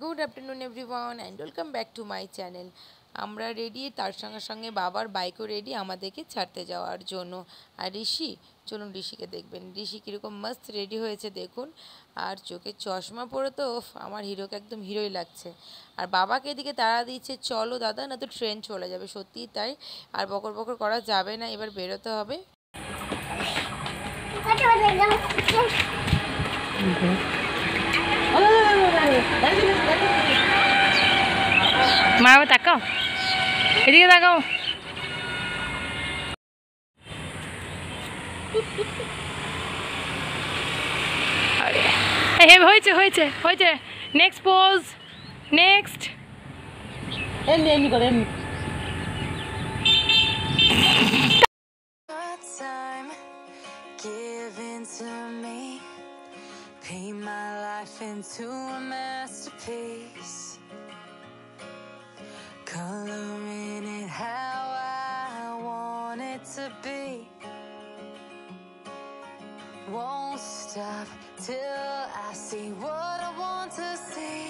Good afternoon everyone and welcome back to my channel. আমরা ready, তার সঙ্গে সঙ্গে বাবার বাইকও রেডি আমাদেরকে ছাড়তে যাওয়ার জন্য। আর ঋষি, চলুন ঋষিকে দেখবেন। ঋষি কীরকম মাস্ত রেডি হয়েছে দেখুন। আর চোখে চশমা পরে তো আমার হিরোকে একদম হিরোই লাগছে। আর বাবাকে এদিকে তাড়া দিচ্ছে, চলো দাদা, না তো ট্রেন চলে যাবে। সত্যিই তাই, আর বকর বকর করা যাবে না, এবার বেরোতে হবে। মা বাবা তাকাও, এদিকে তাকাও। হয়েছে হয়েছে হয়েছে। Next pose, next. Paint my life into a masterpiece, coloring it how I want it to be. Won't stop till I see what I want to see.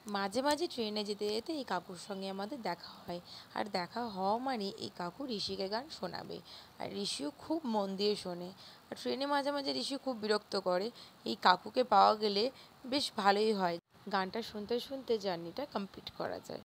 মাঝে মাঝে ট্রেনে যেতে যেতে এই কাকুর সঙ্গে আমাদের দেখা হয়। আর দেখা হওয়া মানে এই কাকু ঋষিকে গান শোনাবে, আর ঋষিও খুব মন দিয়ে শোনে। আর ট্রেনে মাঝে মাঝে ঋষি খুব বিরক্ত করে। এই কাকুকে পাওয়া গেলে বেশ ভালোই হয়, গানটা শুনতে শুনতে জার্নিটা কমপ্লিট করা যায়।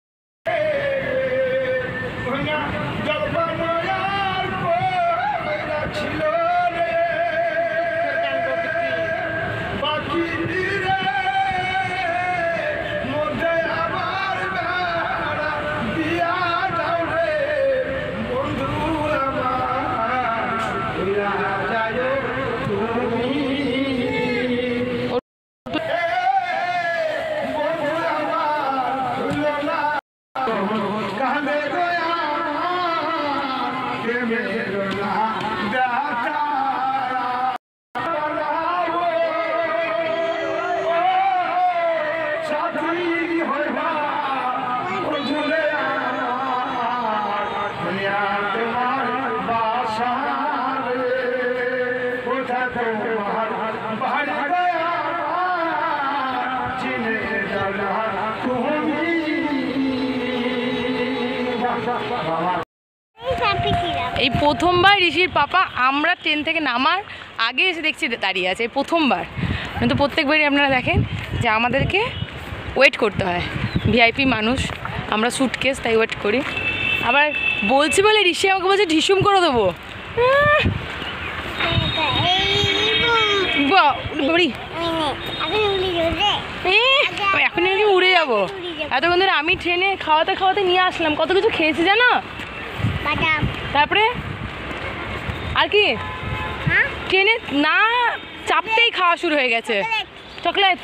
এই প্রথমবার ঋষির পাপা আমরা ট্রেন থেকে নামার আগে এসে দেখছি দাঁড়িয়ে আছে, এই প্রথমবার। কিন্তু প্রত্যেকবারই আপনারা দেখেন যে আমাদেরকে ওয়েট করতে হয়, ভিআইপি মানুষ আমরা, সুটকেস, তাই ওয়েট করি। আবার বলছি বলে ঋষি আমাকে বলছে ঢিসুম করে দেবো। এখন আমি উড়ে যাবো। এতক্ষণ ধরে আমি ট্রেনে খাওয়াতে খাওয়াতে নিয়ে আসলাম, কত কিছু খেয়েছি জানো। তারপরে আর কি, ট্রেনে না চাপতেই খাওয়া শুরু হয়ে গেছে। চকলেট।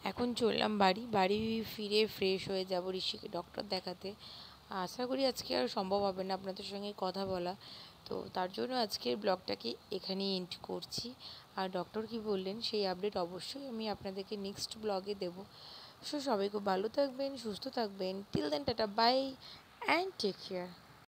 এখন চললাম বাড়ি। বাড়ি ফিরে ফ্রেশ হয়ে যাব ঋষিকে ডক্টর দেখাতে। আশা করি আজকে আর সম্ভব হবে না আপনাদের সঙ্গে কথা বলা, তো তার জন্য আজকের ব্লগটাকে এখানেই এন্ড করছি। আর ডক্টর কি বললেন সেই আপডেট অবশ্যই আমি আপনাদেরকে নেক্সট ব্লগে দেবো। সো সবাই খুব ভালো থাকবেন, সুস্থ থাকবেন। Till then, tata, bye and take care.